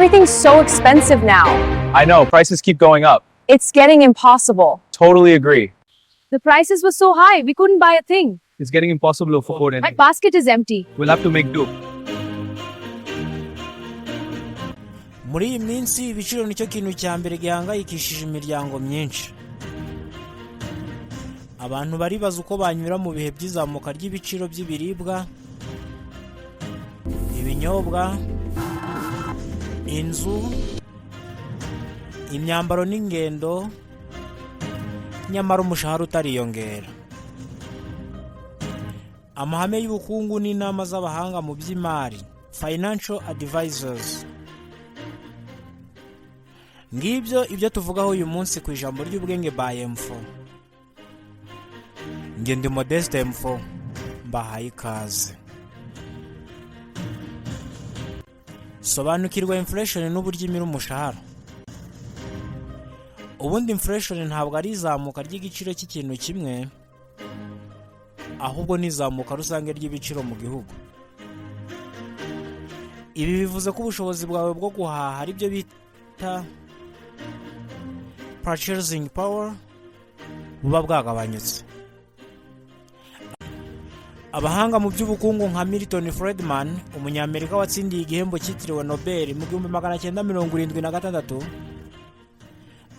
Everything's so expensive now. I know, prices keep going up. It's getting impossible. Totally agree. The prices were so high, we couldn't buy a thing. It's getting impossible to afford My anything. basket is empty. We'll have to make do. Muri iyi minsi ibiciro nicyo kintu cya mbere gihangayikishije imiryango myinshi. Abantu baribaza uko banyura mu bihe by'izamuka ry'ibiciro by'ibiribwa, ibinyobwa, inzu, imyambaro n'ingendo, nyamara umushahara utariyongera. Amahame y'ubukungu n'inama z'abahanga mu by'imari, financial advisors. Ngibyo ibyo tuvugaho uyu munsi ku ijambo ry'ubwenge by M4. Nge ndi Modeste M4, mbahaye ikaze. Sobanukirwa inflation n'uburyo imira umushahara. Ubundi inflation ntabwo ari izamuka ry'igiciro cy'ikintu kimwe, ahubwo ni izamuka rusange ry'ibiciro mu gihugu. Ibi bivuze ko ubushobozi bwawe bwo guhaha ari byo bita purchasing power buba bwagabanyutse. Abahanga mu by'ubukungu nka Milton Friedman, umunyamerika watsindiye igihembo cyitiriwe Nobel mu 1976,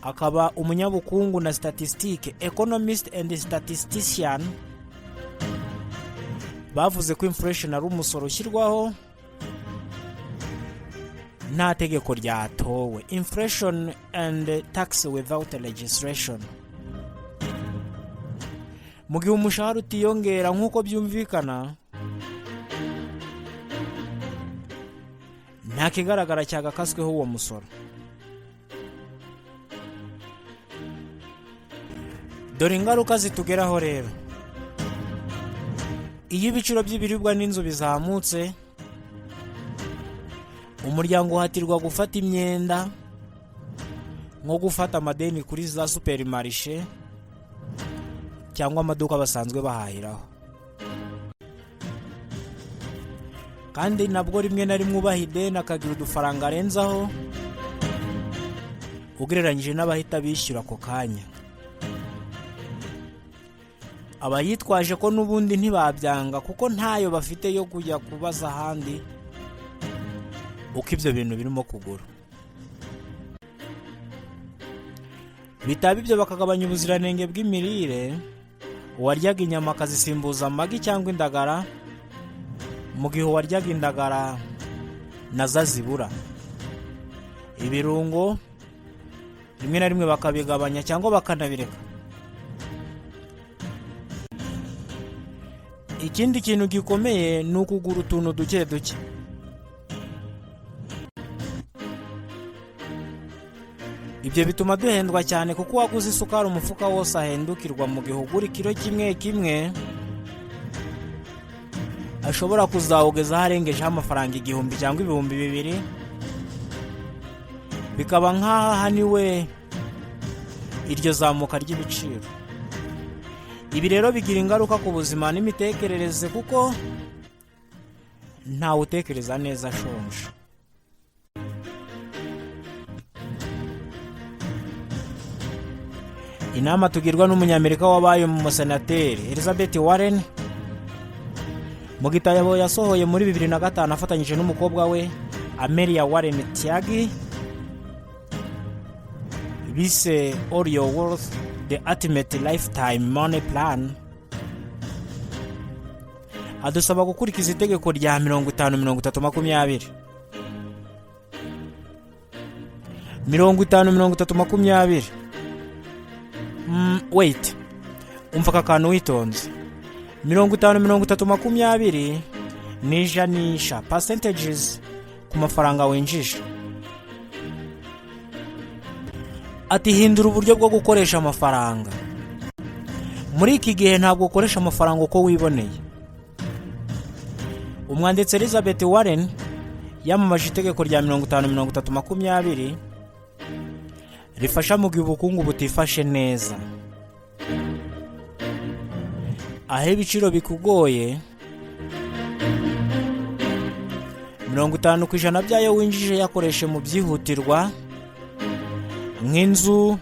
akaba umunyabukungu na statistique, economist and statistician, bavuze ko inflation ari umusoro ushyirwaho nta tegeko ryatowe. Inflation and tax without legislation. Mu gihe umushahara utiyongera nk'uko byumvikana, nta kigaragara cyagakasweho uwo musoro. Dore ingaruka zitugeraho rero. Iyo ibiciro by'ibiribwa n'inzu bizamutse, umuryango uhatirwa gufata imyenda, nko gufata amadeni kuri za supermarché cyangwa amaduka basanzwe bahahiraho. Kandi nabwo rimwe na rimwe ubaha ideni akagira udufaranga arenzaho ugereranyije n'abahita bishyura ako kanya. Abayitwaje ko n'ubundi ntibabyanga kuko ntayo bafite yo kujya kubaza ahandi uko ibyo bintu birimo kugura. Bitaba ibyo bakagabanya ubuziranenge bw'imirire, uwaryaga inyama akazisimbuza amagi cyangwa indagara, mu gihe uwaryaga indagara nazo zibura. Ibirungo rimwe na rimwe bakabigabanya cyangwa bakanabireka. Ikindi kintu gikomeye ni ukugura utuntu duke duke. Ibyo bituma duhendwa cyane kuko waguze isukari umufuka wose ahendukirwa, mu gihe ugura ikiro kimwe kimwe ashobora kuzawugeza harengejeho amafaranga 1000 cyangwa 2000, bikaba nk'aho haniwe iryo zamuka ry'ibiciro. Ibi rero bigira ingaruka ku buzima n'imitekerereze kuko ntawe utekereza neza ashonje. Inama tugirwa n'umunyamerika wabaye mu senateri Elizabeth Warren mu gitabo yasohoye muri 2005 afatanyije n'umukobwa we Amelia Warren Tiagi, bise All Your Worth, the Ultimate Lifetime Money Plan. Adusaba gukurikiza itegeko rya 50-30-20. 50-30-20. Wait, umfaka akantu witonze. 50-30-20 ni ijanisha, percentages ku mafaranga winjije. Ati hindura uburyo bwo gukoresha amafaranga. Muri iki gihe ntabwo ukoresha amafaranga uko wiboneye. Umwanditsi Elizabeth Warren yamamaje itegeko rya 50-30-20 rifasha mu gihe ubukungu butifashe neza. Aho ibiciro bikugoye 50% byayo winjije yakoreshe mu byihutirwa nk'inzu,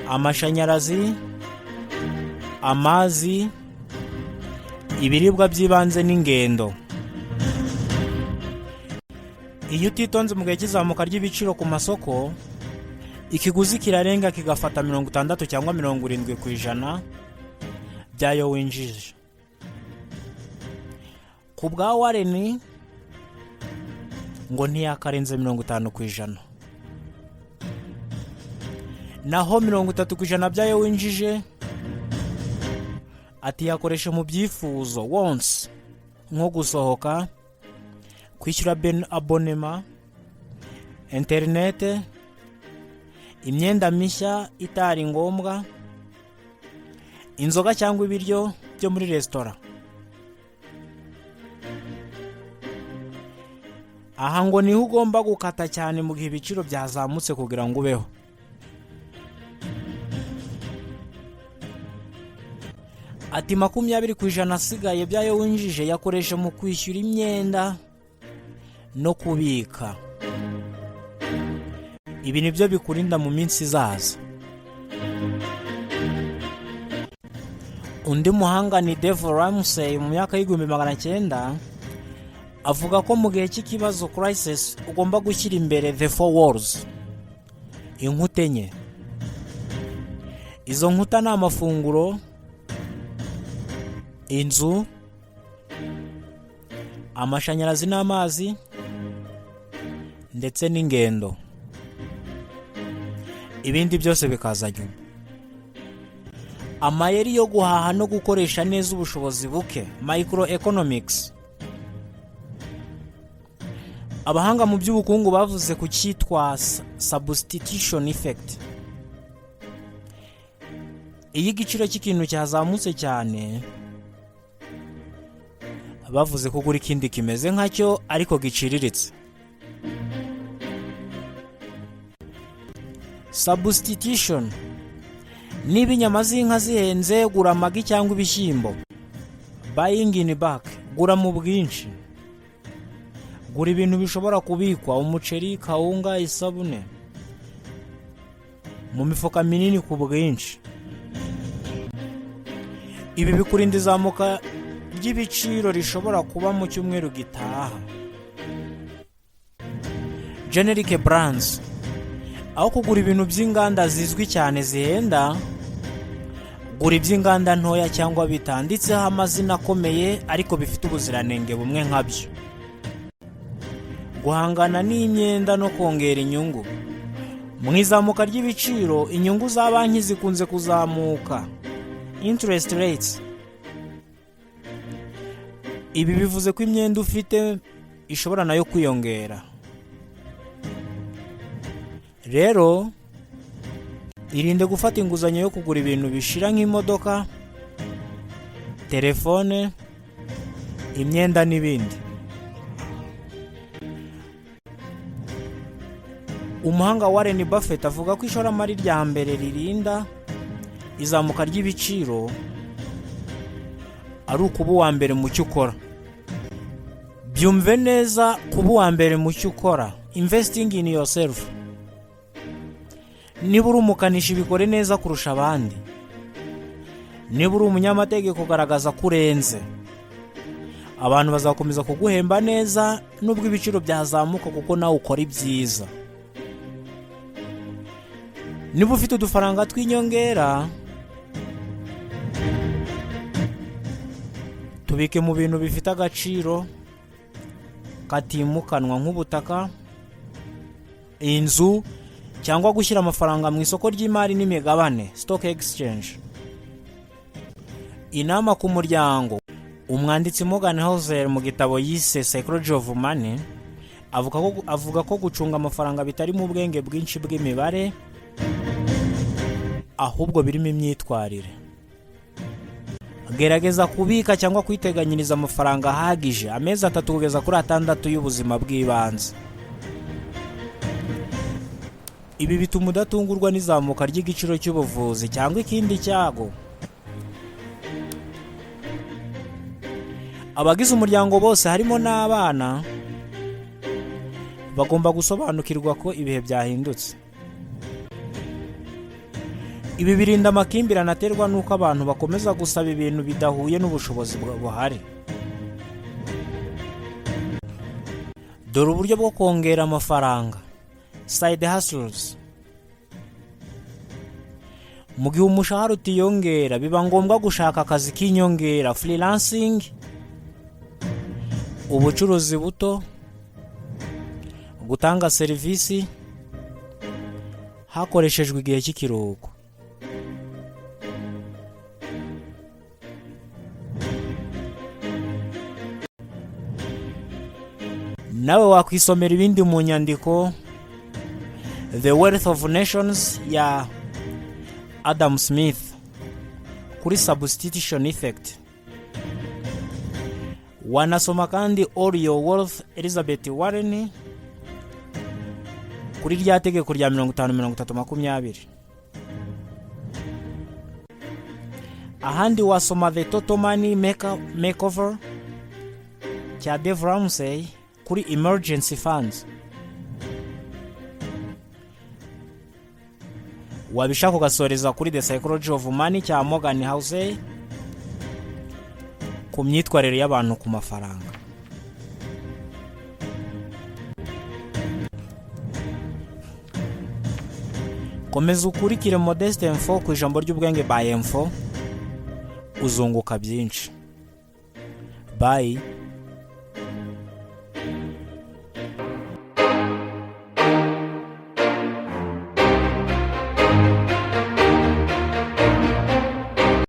amashanyarazi, amazi, ibiribwa by'ibanze n'ingendo. Iyo utitonze mu gihe kizamuka ry'ibiciro ku masoko, ikiguzi kirarenga kigafata 60 cyangwa 70% byayo winjije. Ku bwa Warren ngo ntiyakarenze 50%. Naho 30% byayo winjije ati yakoresha mu byifuzo wants, nko gusohoka, kwishyura abonema, internet, imyenda mishya itari ngombwa, inzoga cyangwa ibiryo byo muri resitora. Aha ngo niho ugomba gukata cyane mu gihe ibiciro byazamutse kugira ngo ubeho. Ati 20% asigaye byayo winjije yakoresha mu kwishyura imyenda no kubika. Ibi nibyo bikurinda mu minsi izaza. Undi muhanga ni Dave Ramsey mu myaka y'1900 avuga ko mu gihe cy'ikibazo crisis ugomba gushyira imbere the four walls, inkuta enye. Izo nkuta ni amafunguro, inzu, amashanyarazi n'amazi ndetse n'ingendo. Ibindi byose bikaza nyuma. Amayeri yo guhaha no gukoresha neza ubushobozi buke, microeconomics. Abahanga mu by'ubukungu bavuze ku cyitwa substitution effect. Iyo igiciro cy'ikintu cyazamutse cyane, bavuze ko gura ikindi kimeze nkacyo ariko giciriritse. Substitution niba inyama z'inka zihenze, gura amagi cyangwa ibishyimbo. Buying in bulk, gura mu bwinshi. Gura ibintu bishobora kubikwa, umuceri, kawunga, isabune, mu mifuka minini ku bwinshi. Ibi bikurinda izamuka ry'ibiciro rishobora kuba mu cyumweru gitaha. Generic brands, aho kugura ibintu by'inganda zizwi cyane zihenda, gura iby'inganda ntoya cyangwa bitanditseho amazina akomeye ariko bifite ubuziranenge bumwe nkabyo. Guhangana n'imyenda no kongera inyungu. Mu izamuka ry'ibiciro, inyungu za banki zikunze kuzamuka, interest rates. Ibi bivuze ko imyenda ufite ishobora nayo kwiyongera. Rero irinde gufata inguzanyo yo kugura ibintu bishira nk'imodoka, telefone, imyenda n'ibindi. Umuhanga Warren Buffett avuga ko ishoramari rya mbere ririnda izamuka ry'ibiciro ari ukuba uwa mbere mu cyo ukora. Byumve neza, kuba uwa mbere mu cyo ukora, investing in yourself. Niba uri umukanishi, bikore neza kurusha abandi. Niba uri umunyamategeko, kugaragaza ko urenze. Abantu bazakomeza kuguhemba neza nubwo ibiciro byazamuka, kuko nawe ukora ibyiza. Niba ufite udufaranga tw'inyongera, tubike mu bintu bifite agaciro katimukanwa nk'ubutaka, inzu, cyangwa gushyira amafaranga mu isoko ry'imari n'imigabane, stock exchange. Inama ku muryango. Umwanditsi Morgan Housel mu gitabo yise Psychology of Money avuga ko gucunga amafaranga bitari mu bwenge bwinshi bw'imibare, ahubwo birimo imyitwarire. Gerageza kubika cyangwa kwiteganyiriza amafaranga ahagije amezi 3 kugeza kuri 6 y'ubuzima bw'ibanze. Ibi bituma udatungurwa n'izamuka ry'igiciro cy'ubuvuzi cyangwa ikindi cyago. Abagize umuryango bose harimo n'abana bagomba gusobanukirwa ko ibihe byahindutse. Ibi birinda amakimbirane aterwa n'uko abantu bakomeza gusaba ibintu bidahuye n'ubushobozi buhari. Dore uburyo bwo kongera amafaranga, side hustles. Mu gihe umushahara utiyongera, biba ngombwa gushaka akazi k'inyongera, freelancing, ubucuruzi buto, gutanga serivisi hakoreshejwe igihe cy'ikiruhuko. Nawe wakwisomera ibindi mu nyandiko The Wealth of Nations ya Adam Smith kuri substitution effect. Wanasoma kandi All Your Wealth Elizabeth Warren kuri rya tegeko rya 50-30-20. Ahandi wasoma The Total Money Makeover cya Dave Ramsey kuri emergency funds. Wabishaka ugasoreza kuri The Psychology of Money cya Morgan Housel ku myitwarire y'abantu ku mafaranga. Komeza ukurikire Modeste Info ku ijambo ry'ubwenge by Info, uzunguka byinshi. Bye.